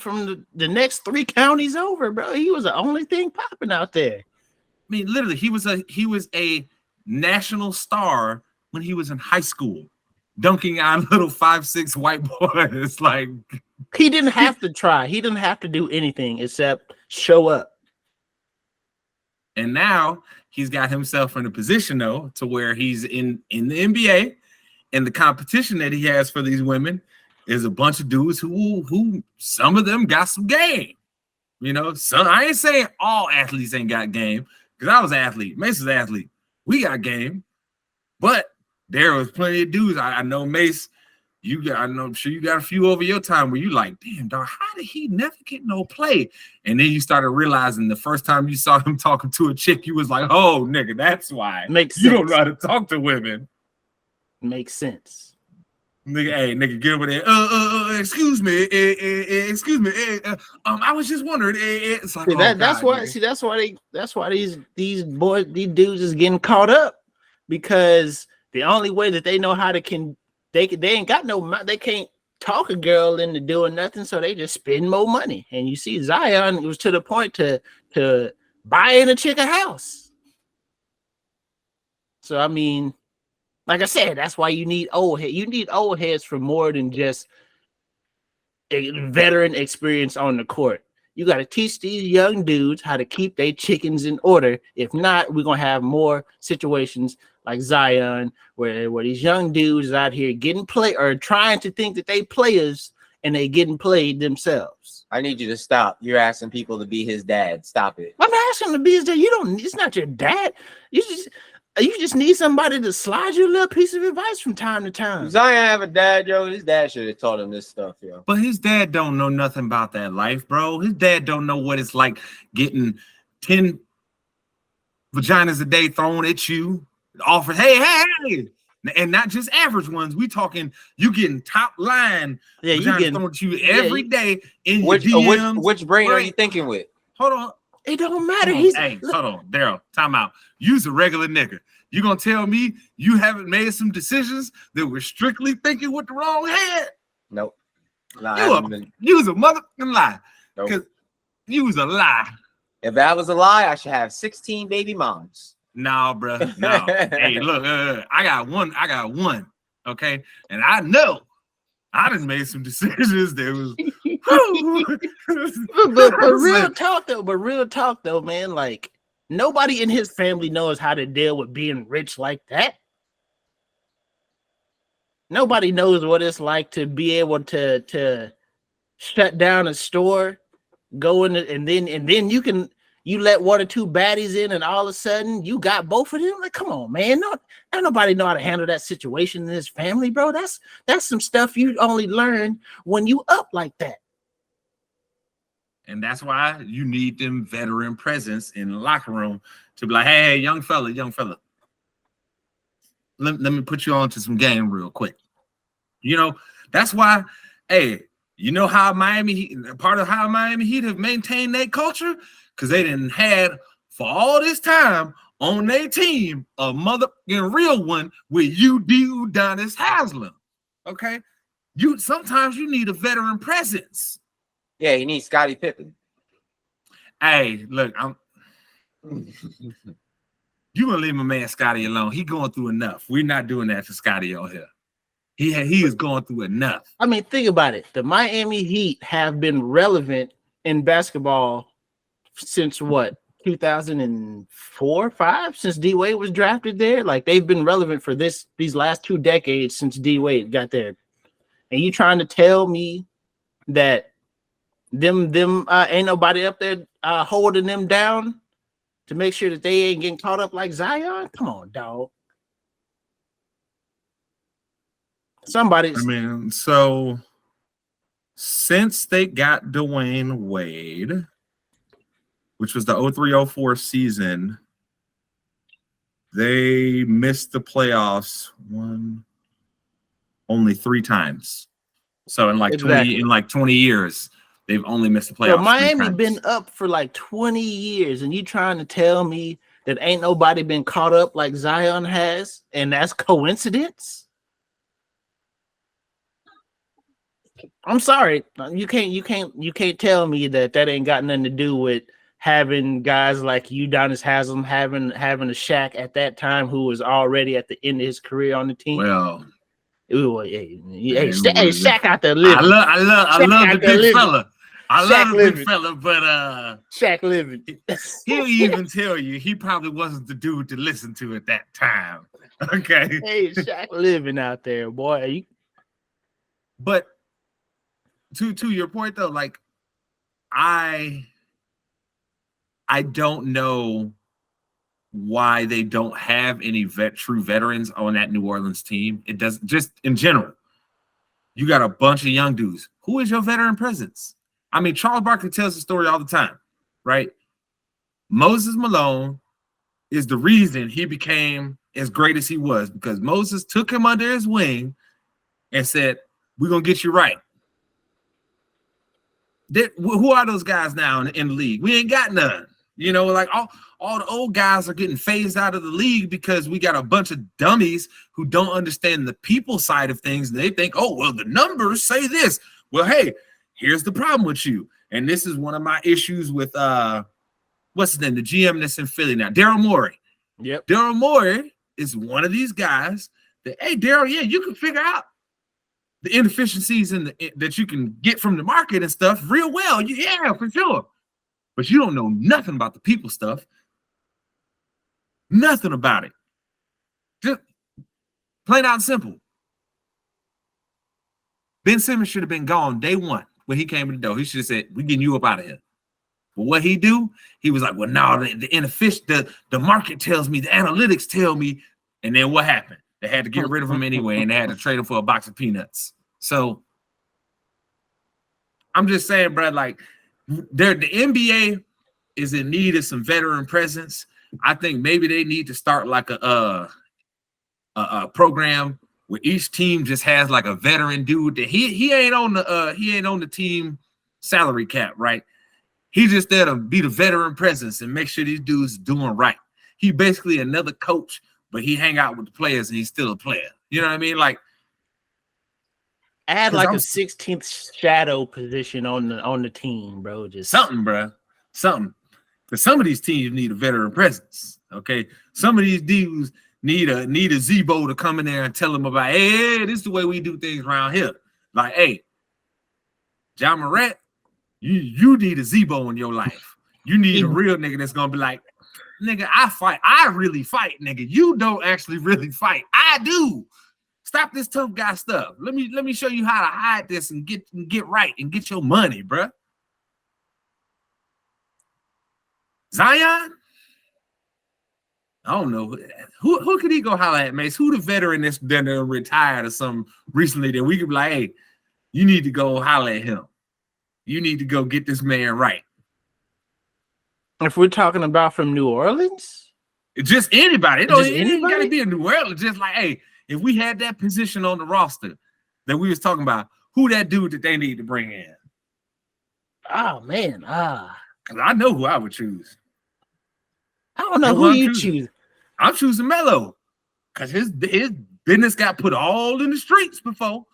the next 3 counties over, bro. He was the only thing popping out there. I mean, literally, he was a national star when he was in high school, dunking on little 5'6" white boys. Like he didn't have to try. He didn't have to do anything except show up. And now he's got himself in a position, though, to where he's in the NBA, and the competition that he has for these women is a bunch of dudes who some of them got some game. You know, some I ain't saying all athletes ain't got game, because I was an athlete. Mace's an athlete. We got game, but there was plenty of dudes. I know Mace. I'm sure you got a few over your time where you like, damn, dog, how did he never get no play? And then you started realizing the first time you saw him talking to a chick, you was like, oh, nigga, that's why. Makes sense. You don't know how to talk to women. Makes sense. Nigga, hey, nigga, get over there. Excuse me. I was just wondering. It's like, that's why these dudes is getting caught up, because the only way that they know how to they ain't got they can't talk a girl into doing nothing, so they just spend more money. And you see Zion was to the point to buying a chick a house. So I mean, like I said, that's why you need old heads. You need old heads for more than just a veteran experience on the court. You got to teach these young dudes how to keep their chickens in order. If not, we're gonna have more situations like Zion, where these young dudes out here getting play or trying to think that they players and they getting played themselves. I need you to stop. You're asking people to be his dad. Stop it. I'm asking to be his dad. It's not your dad. You just need somebody to slide you a little piece of advice from time to time. Does Zion have a dad, yo? His dad should have taught him this stuff, yo. But his dad don't know nothing about that life, bro. His dad don't know what it's like getting 10 vaginas a day thrown at you. Offer, hey, and not just average ones. We talking you getting top line. Yeah, you getting thrown to you every day in your DMs. Which brain are you thinking with? Hold on, it don't matter. Hold on, Darrell. Time out. You's a regular nigga. You gonna tell me you haven't made some decisions that were strictly thinking with the wrong head? Nope. You was a motherfucking lie. Nope. Cause you was a lie. If that was a lie, I should have 16 baby moms. No, bro. No. Hey, look, I got one. Okay, and I know I done made some decisions that was. but real talk though, man. Like nobody in his family knows how to deal with being rich like that. Nobody knows what it's like to be able to shut down a store, go in, and then you let 1 or 2 baddies in, and all of a sudden you got both of them. Like, come on, man. Not nobody know how to handle that situation in his family, bro. That's some stuff you only learn when you up like that. And that's why you need them veteran presence in the locker room to be like, hey, young fella. Let me put you on to some game real quick. You know, that's why, hey, you know how Miami Heat have maintained their culture? Because they didn't had for all this time on their team a motherfucking real one with Udonis Haslem. Okay, sometimes you need a veteran presence. Yeah, you need Scottie Pippen. Hey, look, you gonna leave my man Scottie alone? He going through enough. We're not doing that to Scottie on here. He is going through enough. I mean, think about it. The Miami Heat have been relevant in basketball since what, 2004, 5? Since D Wade was drafted there. Like, they've been relevant for these last 2 decades since D Wade got there. And you trying to tell me that them ain't nobody up there holding them down to make sure that they ain't getting caught up like Zion? Come on, dog. Somebody. I mean, so since they got Dwayne Wade, which was the 03-04 season, they missed the playoffs only 3 times. So in like 20 years, they've only missed the playoffs. So Miami been up for like 20 years, and you trying to tell me that ain't nobody been caught up like Zion has, and that's coincidence? I'm sorry, you can't tell me that ain't got nothing to do with having guys like Udonis Haslem, having a Shaq at that time who was already at the end of his career on the team. Well, Shaq out there living. I love the big fella. I Shaq love the living. big fella, but Shaq living. He'll even tell you he probably wasn't the dude to listen to at that time. Okay. Hey, Shaq living out there, boy. But to your point though, like I don't know why they don't have any true veterans on that New Orleans team. It does, just in general. You got a bunch of young dudes. Who is your veteran presence? I mean, Charles Barkley tells the story all the time, right? Moses Malone is the reason he became as great as he was, because Moses took him under his wing and said, we're going to get you right. Who are those guys now in the league? We ain't got none. You know, like all the old guys are getting phased out of the league because we got a bunch of dummies who don't understand the people side of things. And they think, oh, well, the numbers say this. Well, hey, here's the problem with you. And this is one of my issues with what's his name? The GM that's in Philly now, Darrell Morey. Yep. Darrell Morey is one of these guys that, hey, Darrell, yeah, you can figure out the inefficiencies that you can get from the market and stuff real well. Yeah, for sure. But you don't know nothing about the people stuff. Nothing about it. Just plain out and simple. Ben Simmons should have been gone day one when he came in the door. He should have said, we're getting you up out of here. But what he do? He was like, well, no, the market tells me, the analytics tell me. And then what happened? They had to get rid of him anyway, and they had to trade him for a box of peanuts. So I'm just saying, bro, like, the NBA is in need of some veteran presence. I think maybe they need to start like a program where each team just has like a veteran dude that he ain't on the team salary cap, right? He's just there to be the veteran presence and make sure these dudes doing right. He basically another coach, but he hang out with the players and he's still a player. You know what I mean? Like, add like a 16th shadow position on the team, bro. Just something, bro. Something. Because some of these teams need a veteran presence. Okay. Some of these dudes need a Zebo to come in there and tell them about, hey, this is the way we do things around here. Like, hey, John Morant, you need a Zebo in your life. You need a real nigga that's gonna be like, nigga, I fight. I really fight, nigga. You don't actually really fight. I do. Stop this tough guy stuff. Let me show you how to hide this and get right and get your money, bruh. Zion? I don't know. Who could he go holler at, Mace? Who the veteran that's been retired or something recently that we could be like, hey, you need to go holler at him. You need to go get this man right. If we're talking about from New Orleans? Just anybody. It ain't got to be in New Orleans. Just like, hey, if we had that position on the roster that we was talking about, who that dude that they need to bring in? Oh, man. Because I know who I would choose. I don't know who you choose. I'm choosing Melo. Because his business got put all in the streets before.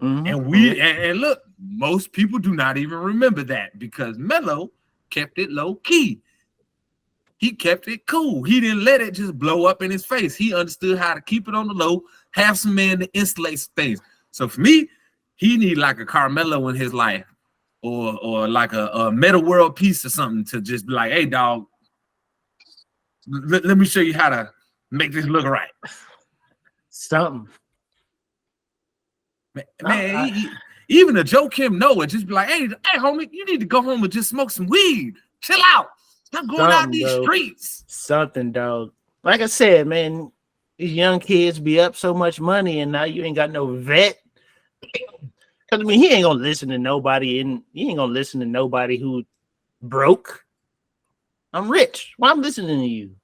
Mm-hmm. And look, most people do not even remember that because Melo kept it low key. he kept it cool. He didn't let it just blow up in his face. He understood how to keep it on the low, have some men to insulate some things. So for me, he need like a Carmelo in his life, or like a Meta World Peace or something to just be like, hey, dog, let me show you how to make this look right. Something. Man, even a Joe Kim Noah just be like, hey, homie, you need to go home and just smoke some weed. Chill out. Stop going out these streets. Something, dog. Like I said, man, these young kids be up so much money, and now you ain't got no vet. Because I mean, he ain't gonna listen to nobody, and he ain't gonna listen to nobody who broke. I'm rich. Why I'm listening to you?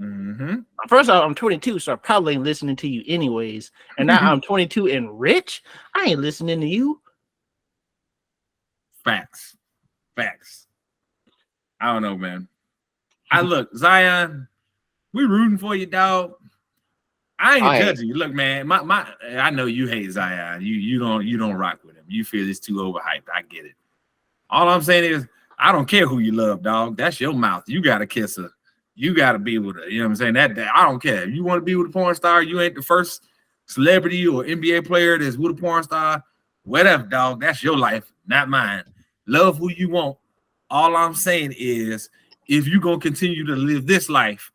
Mm-hmm. First of all, I'm 22, so I probably ain't listening to you anyways. And now I'm 22 and rich. I ain't listening to you. Facts. I don't know, man. Look, Zion, we rooting for you, dog. I ain't judging you. Look, man, I know you hate Zion. You don't rock with him. You feel it's too overhyped. I get it. All I'm saying is, I don't care who you love, dog. That's your mouth. You gotta kiss her. You gotta be with her. You know what I'm saying? That I don't care. If you want to be with a porn star, you ain't the first celebrity or NBA player that's with a porn star. Whatever, dog. That's your life, not mine. Love who you want. All I'm saying is, if you're gonna continue to live this life,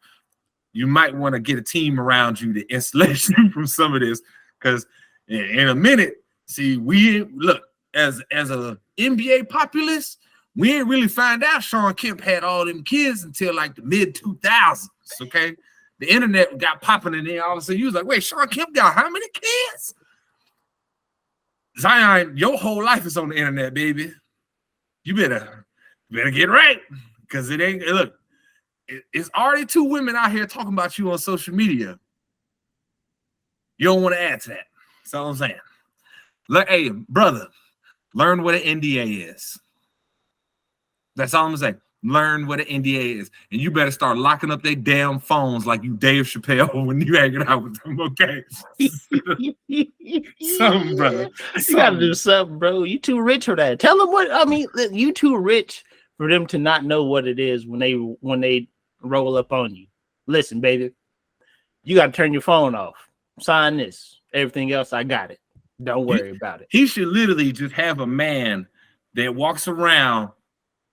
you might want to get a team around you to insulate you from some of this. Because in a minute, see, we look as a NBA populace, we ain't really find out Sean Kemp had all them kids until like the mid 2000s. Okay, the internet got popping, and then all of a sudden you was like, wait, Sean Kemp got how many kids? Zion, your whole life is on the internet, baby. You better get right, because it ain't. Look, it's already 2 women out here talking about you on social media. You don't want to add to that. That's all I'm saying. Look, hey, brother, learn what an NDA is. That's all I'm saying. Learn what an NDA is. And you better start locking up their damn phones like you Dave Chappelle when you hanging out with them, okay? Something, brother. You gotta do something, bro. You too rich for that. Tell them what I mean. You too rich for them to not know what it is when they roll up on you. Listen, baby, you gotta turn your phone off. Sign this. Everything else, I got it. Don't worry about it. He should literally just have a man that walks around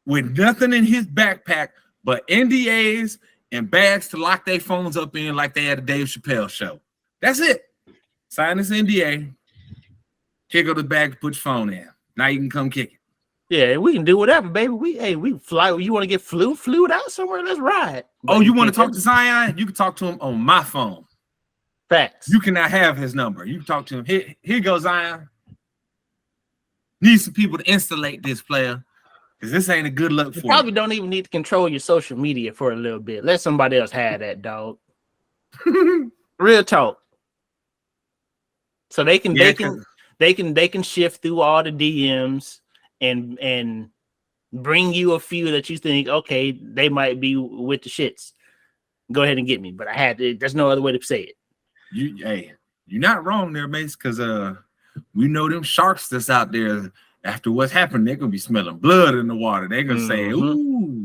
with nothing in his backpack but NDAs and bags to lock their phones up in like they had a Dave Chappelle show. That's it. Sign this NDA. Here go the bag to put your phone in. Now you can come kick it. Yeah, we can do whatever, baby. We fly. You want to get flued out somewhere? Let's ride. Oh, you want to talk to Zion? You can talk to him on my phone. Facts. You cannot have his number. You can talk to him. Here goes Zion. Need some people to insulate this player, because this ain't a good look for you. Probably don't even need to control your social media for a little bit. Let somebody else have that, dog. Real talk. So they can shift through all the DMs and bring you a few that you think, okay, they might be with the shits. Go ahead and get me. But there's no other way to say it. You're not wrong there, Mace, because we know them sharks that's out there. After what's happened, they're gonna be smelling blood in the water. They're gonna say, ooh.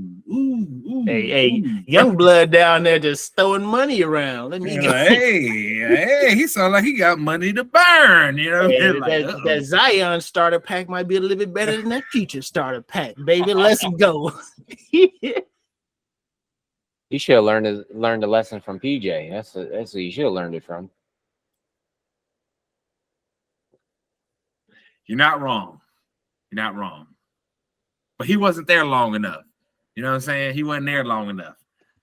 Hey, young blood down there just throwing money around. Let me hey, he sounds like he got money to burn. You know, that Zion starter pack might be a little bit better than that future starter pack, baby. Let's go. He should have learned the lesson from PJ. That's who you should have learned it from. You're not wrong. You're not wrong. But he wasn't there long enough. You know what I'm saying? He wasn't there long enough.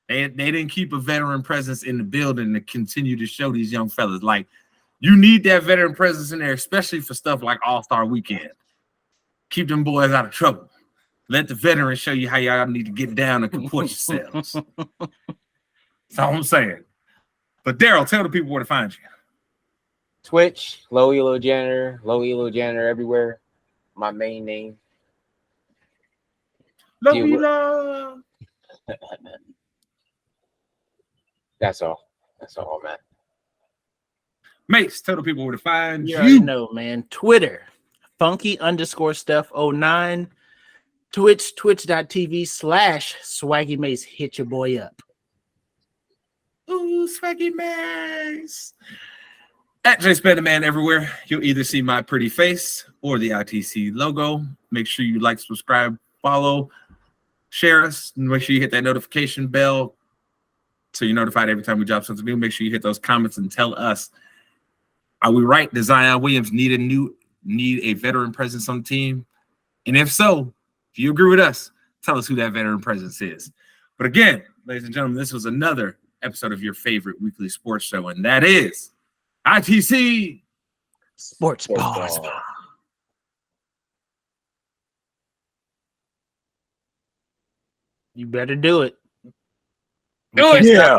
They didn't keep a veteran presence in the building to continue to show these young fellas. Like, you need that veteran presence in there, especially for stuff like All-Star Weekend. Keep them boys out of trouble. Let the veterans show you how y'all need to get down and comport yourselves. That's all I'm saying. But Darrell, tell the people where to find you. Twitch, Low Elo Janitor everywhere. My main name. Love you, love. That's all. That's all, man. Mace, tell the people where to find you. You already know, man. Twitter, funky_stuff09. twitch.tv/Swaggy Mace. Hit your boy up. Ooh, Swaggy Mace. At J Spider-Man everywhere, you'll either see my pretty face or the ITC logo. Make sure you like, subscribe, follow, share us, and make sure you hit that notification bell so you're notified every time we drop something new. Make sure you hit those comments and tell us, are we right? Does Zion Williams need a veteran presence on the team? And if so, if you agree with us, tell us who that veteran presence is. But again, ladies and gentlemen, this was another episode of your favorite weekly sports show, and that is ITC Sportsball. You better do it. Do it. Yeah.